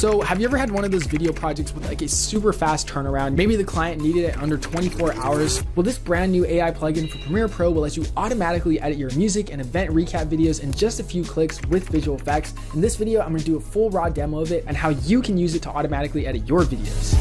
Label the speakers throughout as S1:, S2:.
S1: So have you ever had one of those video projects with like a super fast turnaround? Maybe the client needed it under 24 hours. Well, this brand new AI plugin for Premiere Pro will let you automatically edit your music and event recap videos in just a few clicks with visual effects. In this video, I'm gonna do a full raw demo of it and how you can use it to automatically edit your videos.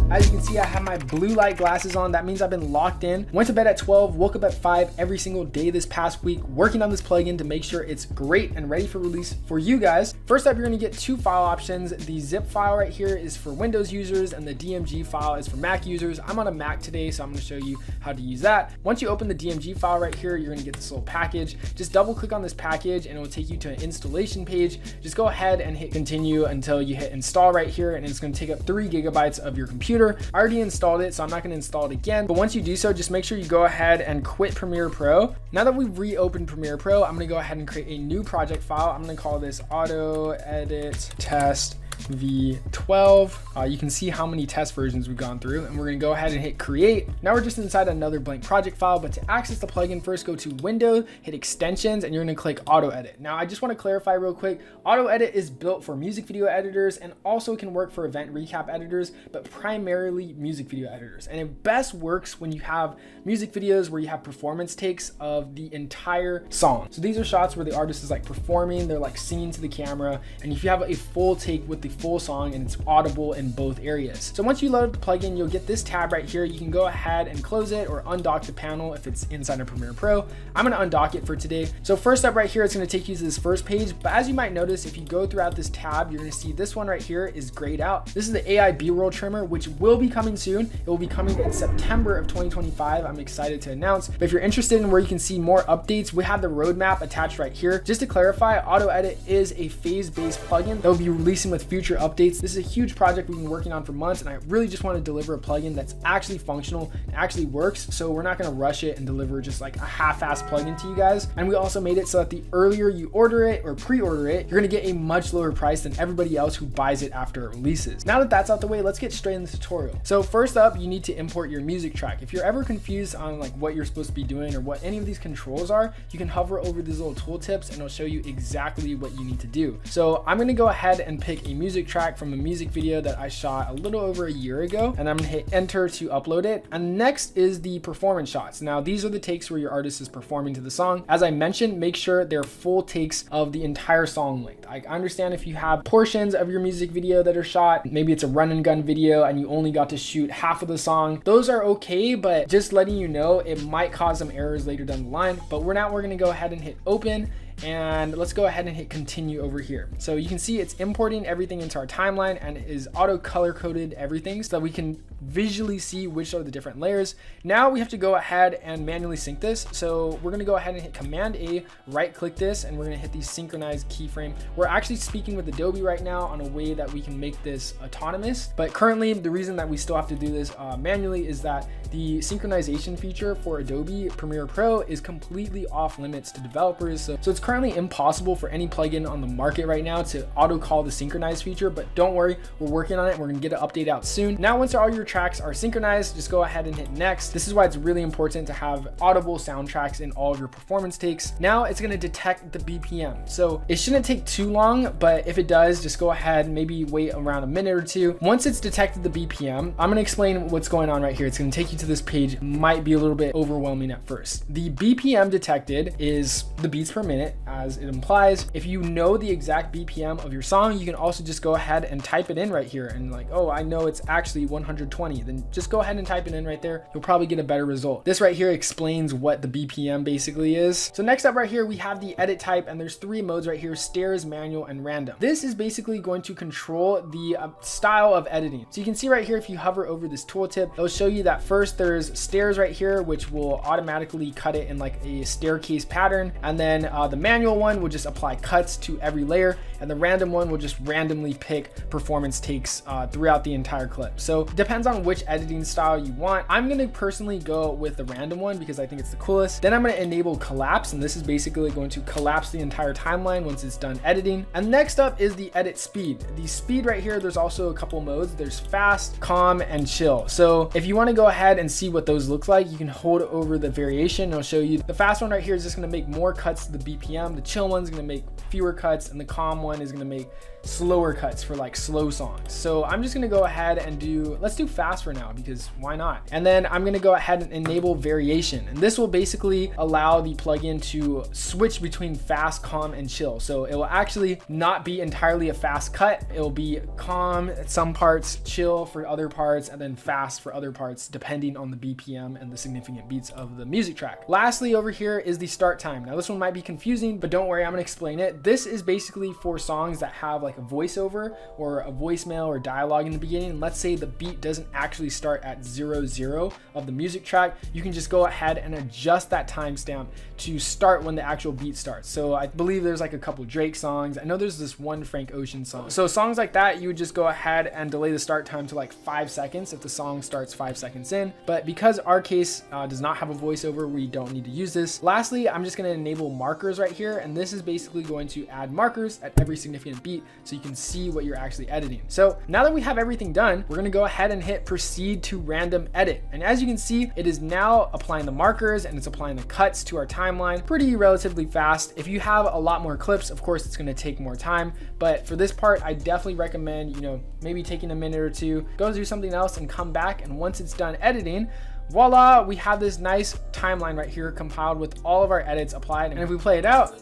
S1: As you can see, I have my blue light glasses on. That means I've been locked in. Went to bed at 12, woke up at 5 every single day this past week, working on this plugin to make sure it's great and ready for release for you guys. First up, you're gonna get two file options. The zip file right here is for Windows users and the DMG file is for Mac users. I'm on a Mac today, so I'm gonna show you how to use that. Once you open the DMG file right here, you're gonna get this little package. Just double click on this package and it will take you to an installation page. Just go ahead and hit continue until you hit install right here, and it's gonna take up 3 gigabytes of your computer. I already installed it, so I'm not going to install it again. But once you do so, just make sure you go ahead and quit Premiere Pro. Now that we've reopened Premiere Pro, I'm going to go ahead and create a new project file. I'm going to call this AutoEdit Test V12. You can see how many test versions we've gone through, and we're going to go ahead and hit create. Now we're just inside another blank project file, but to access the plugin, first go to Window, hit extensions, and you're going to click auto edit. Now I just want to clarify real quick, auto edit is built for music video editors and also can work for event recap editors, but primarily music video editors. And it best works when you have music videos where you have performance takes of the entire song. So these are shots where the artist is like performing, they're like singing to the camera, and if you have a full take with the full song and it's audible in both areas. So once you load the plugin, you'll get this tab right here. You can go ahead and close it or undock the panel if it's inside of Premiere Pro. I'm going to undock it for today. So first up right here, it's going to take you to this first page, but as you might notice, if you go throughout this tab, you're going to see this one right here is grayed out. This is the AI B-roll trimmer, which will be coming soon. It will be coming in September of 2025. I'm excited to announce, but if you're interested in where you can see more updates, we have the roadmap attached right here. Just to clarify, auto edit is a phase-based plugin that will be releasing with future updates. This is a huge project we've been working on for months, and I really just want to deliver a plugin that's actually functional and actually works. So we're not going to rush it and deliver just like a half-assed plugin to you guys. And we also made it so that the earlier you order it or pre-order it, you're going to get a much lower price than everybody else who buys it after it releases. Now that that's out the way, let's get straight into the tutorial. So first up, you need to import your music track. If you're ever confused on like what you're supposed to be doing or what any of these controls are, you can hover over these little tooltips and it'll show you exactly what you need to do. So I'm going to go ahead and pick a music track from a music video that I shot a little over a year ago, and I'm gonna hit enter to upload it. And next is the performance shots. Now these are the takes where your artist is performing to the song. As I mentioned, make sure they're full takes of the entire song length. I understand if you have portions of your music video that are shot, maybe it's a run and gun video and you only got to shoot half of the song, those are okay, but just letting you know, it might cause some errors later down the line. But we're gonna go ahead and hit open, and let's go ahead and hit continue over here. So you can see it's importing everything into our timeline and it is auto color coded everything so that we can visually see which are the different layers. Now we have to go ahead and manually sync this. So we're going to go ahead and hit Command A, right click this, and we're going to hit the synchronize keyframe. We're actually speaking with Adobe right now on a way that we can make this autonomous, but currently the reason that we still have to do this manually is that the synchronization feature for Adobe Premiere Pro is completely off limits to developers. So it's currently impossible for any plugin on the market right now to auto call the synchronize feature, but don't worry, we're working on it. We're gonna get an update out soon. Now, once all your tracks are synchronized, just go ahead and hit next. This is why it's really important to have audible soundtracks in all of your performance takes. Now it's gonna detect the BPM. So it shouldn't take too long, but if it does, just go ahead, maybe wait around a minute or two. Once it's detected the BPM, I'm gonna explain what's going on right here. It's gonna take you to this page. Might be a little bit overwhelming at first. The BPM detected is the beats per minute, as it implies. If you know the exact BPM of your song, you can also just go ahead and type it in right here and like, oh, I know it's actually 120. Then just go ahead and type it in right there. You'll probably get a better result. This right here explains what the BPM basically is. So next up right here, we have the edit type, and there's 3 modes right here: stairs, manual, and random. This is basically going to control the style of editing. So you can see right here, if you hover over this tooltip, it'll show you that first there's stairs right here, which will automatically cut it in like a staircase pattern. And then the manual one will just apply cuts to every layer, and the random one will just randomly pick performance takes throughout the entire clip. So it depends on which editing style you want. I'm going to personally go with the random one because I think it's the coolest. Then I'm going to enable collapse, and this is basically going to collapse the entire timeline once it's done editing. And next up is the edit speed. The speed right here, there's also a couple modes. There's fast, calm, and chill. So if you want to go ahead and see what those look like, you can hold over the variation and it'll show you. The fast one right here is just going to make more cuts to the BPM. The chill one's going to make fewer cuts, and the calm one is gonna make slower cuts for like slow songs. So I'm just gonna go ahead and let's do fast for now, because why not? And then I'm gonna go ahead and enable variation. And this will basically allow the plugin to switch between fast, calm, and chill. So it will actually not be entirely a fast cut. It will be calm at some parts, chill for other parts, and then fast for other parts, depending on the BPM and the significant beats of the music track. Lastly, over here is the start time. Now this one might be confusing, but don't worry, I'm gonna explain it. This is basically for songs that have like a voiceover or a voicemail or dialogue in the beginning. Let's say the beat doesn't actually start at 00 of the music track. You can just go ahead and adjust that timestamp to start when the actual beat starts. So I believe there's like a couple Drake songs. I know there's this one Frank Ocean song. So songs like that, you would just go ahead and delay the start time to like 5 seconds if the song starts 5 seconds in. But because our case does not have a voiceover, we don't need to use this. Lastly, I'm just gonna enable markers right here. And this is basically going to add markers at every significant beat so you can see what you're actually editing. So now that we have everything done, we're gonna go ahead and hit proceed to random edit. And as you can see, it is now applying the markers and it's applying the cuts to our timeline pretty relatively fast. If you have a lot more clips, of course, it's gonna take more time. But for this part, I definitely recommend, maybe taking a minute or two, go do something else and come back. And once it's done editing, voila, we have this nice timeline right here compiled with all of our edits applied. And if we play it out,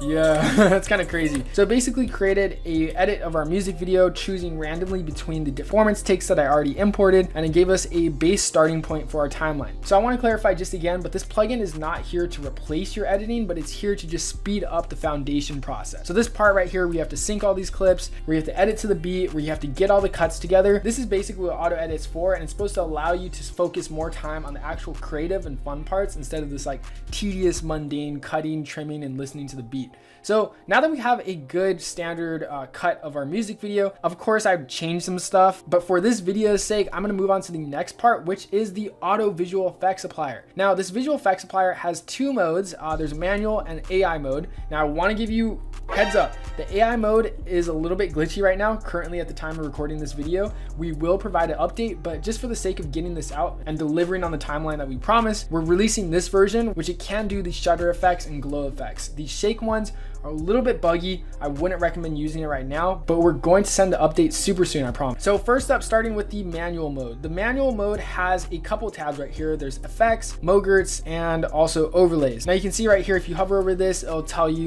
S1: yeah, that's kind of crazy. So basically created a edit of our music video, choosing randomly between the performance takes that I already imported, and it gave us a base starting point for our timeline. So I want to clarify just again, but this plugin is not here to replace your editing, but it's here to just speed up the foundation process. So this part right here, we have to sync all these clips, where you have to edit to the beat, where you have to get all the cuts together. This is basically what AutoEdit's for, and it's supposed to allow you to focus more time on the actual creative and fun parts instead of this like tedious, mundane cutting, trimming, and listening to the beat. So now that we have a good standard cut of our music video, of course I've changed some stuff, but for this video's sake, I'm gonna move on to the next part, which is the auto visual effects applier. Now this visual effects applier has two modes. There's manual and AI mode. Now I wanna give you heads up, the AI mode is a little bit glitchy right now, currently at the time of recording this video. We will provide an update, but just for the sake of getting this out and delivering on the timeline that we promised, we're releasing this version, which it can do the shutter effects and glow effects. The shake ones are a little bit buggy. I wouldn't recommend using it right now, but we're going to send the update super soon, I promise. So first up, starting with the manual mode. The manual mode has a couple tabs right here. There's effects, mogurts, and also overlays. Now you can see right here, if you hover over this, it'll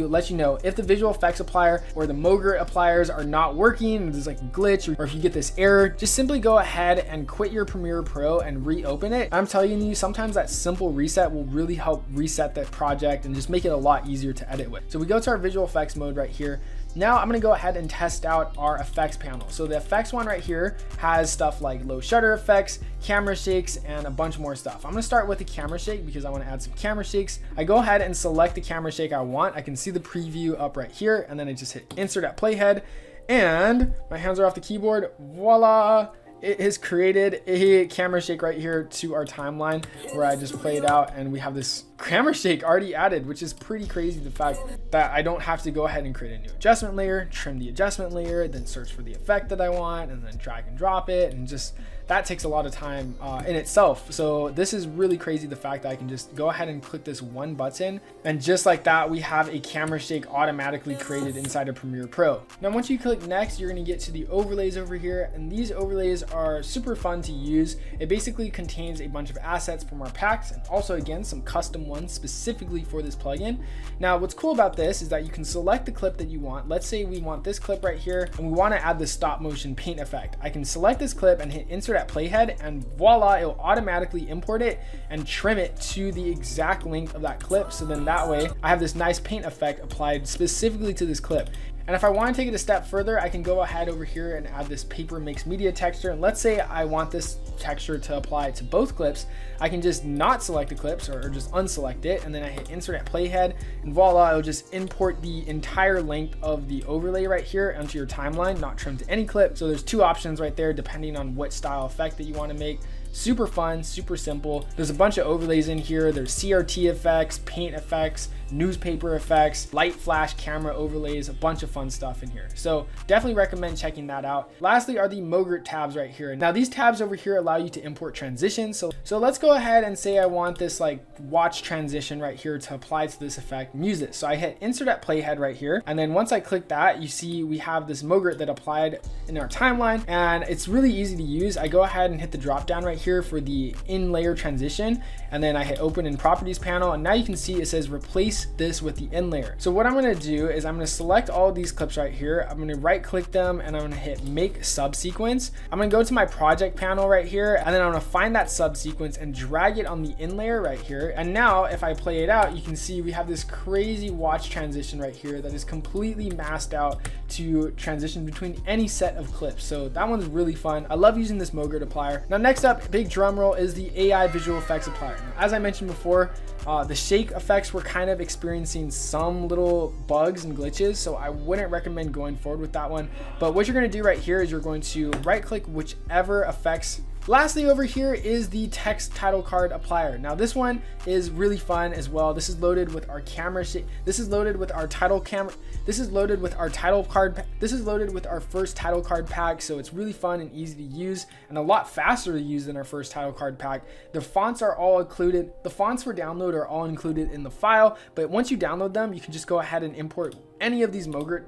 S1: let you know if the visual effects applier or the mogurt appliers are not working, there's like a glitch, or if you get this error, just simply go ahead and quit your Premiere Pro and reopen it. I'm telling you, sometimes that simple reset will really help reset that project and just make it a lot easier to edit with. So we go to our visual effects mode right here. Now I'm gonna go ahead and test out our effects panel. So the effects one right here has stuff like low shutter effects, camera shakes, and a bunch more stuff. I'm gonna start with the camera shake because I wanna add some camera shakes. I go ahead and select the camera shake I want. I can see the preview up right here, and then I just hit insert at playhead, and my hands are off the keyboard. Voila! It has created a camera shake right here to our timeline where I just played out, and we have this camera shake already added, which is pretty crazy. The fact that I don't have to go ahead and create a new adjustment layer, trim the adjustment layer, then search for the effect that I want, and then drag and drop it, and just that takes a lot of time in itself. So this is really crazy, the fact that I can just go ahead and click this one button, and just like that, we have a camera shake automatically created inside of Premiere Pro. Now once you click next, you're gonna get to the overlays over here, and these overlays are super fun to use. It basically contains a bunch of assets from our packs, and also again some custom ones specifically for this plugin. Now what's cool about this is that you can select the clip that you want. Let's say we want this clip right here, and we want to add the stop motion paint effect. I can select this clip and hit insert at playhead, and voila, it will automatically import it and trim it to the exact length of that clip. So then that way I have this nice paint effect applied specifically to this clip. And if I want to take it a step further, I can go ahead over here and add this paper mix media texture. And let's say I want this texture to apply to both clips. I can just not select the clips or just unselect it. And then I hit insert at playhead, and voila, it'll just import the entire length of the overlay right here onto your timeline, not trimmed to any clip. So there's two options right there, depending on what style effect that you want to make. Super fun, super simple. There's a bunch of overlays in here. There's CRT effects, paint effects, newspaper effects, light flash camera overlays, a bunch of fun stuff in here. So definitely recommend checking that out. Lastly are the Mogurt tabs right here. Now these tabs over here allow you to import transitions. So let's go ahead and say I want this like watch transition right here to apply to this effect, and use it. So I hit insert at playhead right here. And then once I click that, you see we have this Mogurt that applied in our timeline, and it's really easy to use. I go ahead and hit the drop down right here for the in layer transition, and then I hit open in properties panel, and now you can see it says replace this with the in layer. So what I'm going to do is I'm going to select all of these clips right here. I'm going to right click them and I'm going to hit make subsequence. I'm going to go to my project panel right here, and then I'm going to find that subsequence and drag it on the in layer right here. And now if I play it out, you can see we have this crazy watch transition right here that is completely masked out to transition between any set of clips. So that one's really fun. I love using this Mogurt applier. Now next up, big drum roll, is the AI visual effects applier. Now, as I mentioned before, the shake effects were kind of experiencing some little bugs and glitches, so I wouldn't recommend going forward with that one. But what you're going to do right here is you're going to right click whichever effects. Lastly over here is the text title card applier. Now this one is really fun as well. This is loaded with our camera shake. This is loaded with our title camera. This is loaded with our title card. This is loaded with our first title card pack. So it's really fun and easy to use and a lot faster to use than our first title card pack. The fonts are all included. The fonts for download are all included in the file, but once you download them, you can just go ahead and import any of these Mogurt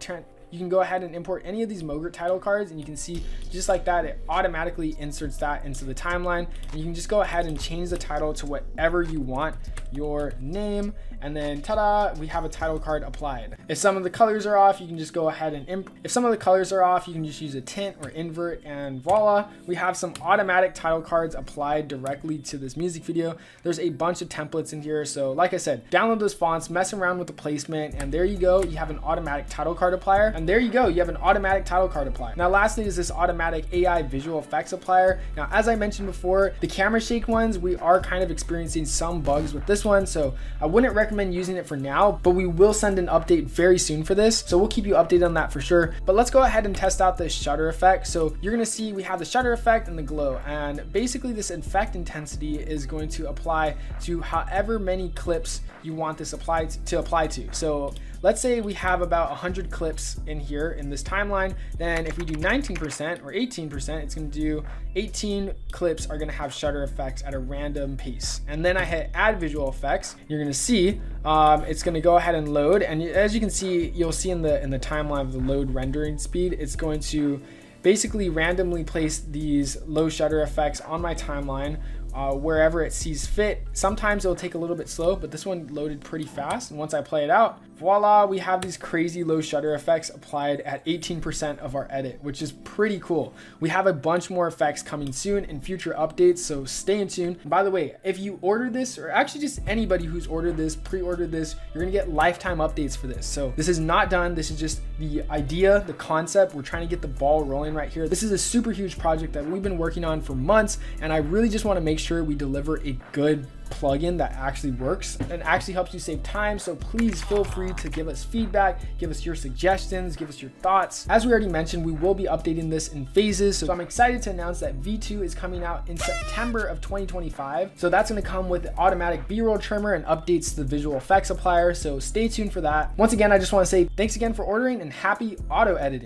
S1: title cards, and you can see just like that, it automatically inserts that into the timeline, and you can just go ahead and change the title to whatever you want, your name, and then ta-da, we have a title card applied. If some of the colors are off, you can just go ahead and if some of the colors are off, you can just use a tint or invert, and voila, we have some automatic title cards applied directly to this music video. There's a bunch of templates in here, so like I said, download those fonts, mess around with the placement, and there you go, you have an automatic title card applier. And there you go, you have an automatic title card applier. Now lastly is this automatic AI visual effects applier. Now as I mentioned before, the camera shake ones, we are kind of experiencing some bugs with this one, so I wouldn't recommend using it for now, but we will send an update very soon for this, so we'll keep you updated on that for sure. But let's go ahead and test out this shutter effect. So you're gonna see we have the shutter effect and the glow, and basically this effect intensity is going to apply to however many clips you want this apply to. So let's say we have about 100 clips in here in this timeline. Then if we do 19% or 18%, it's going to do 18 clips are going to have shutter effects at a random pace. And then I hit add visual effects. You're going to see it's going to go ahead and load. And as you can see, you'll see in the timeline of the load rendering speed, it's going to basically randomly place these low shutter effects on my timeline wherever it sees fit. Sometimes it'll take a little bit slow, but this one loaded pretty fast. And once I play it out, voila, we have these crazy low shutter effects applied at 18% of our edit, which is pretty cool. We have a bunch more effects coming soon in future updates, so stay in tune. And by the way, if you order this, or actually just anybody who's ordered this, pre-ordered this, you're gonna get lifetime updates for this. So this is not done. This is just the idea, the concept. We're trying to get the ball rolling right here. This is a super huge project that we've been working on for months, and I really just wanna make sure we deliver a good plugin that actually works and actually helps you save time. So please feel free to give us feedback, give us your suggestions, give us your thoughts. As we already mentioned, we will be updating this in phases. So I'm excited to announce that V2 is coming out in September of 2025. So that's going to come with automatic B-roll trimmer and updates to the visual effects applier. So stay tuned for that. Once again, I just want to say thanks again for ordering and happy auto editing.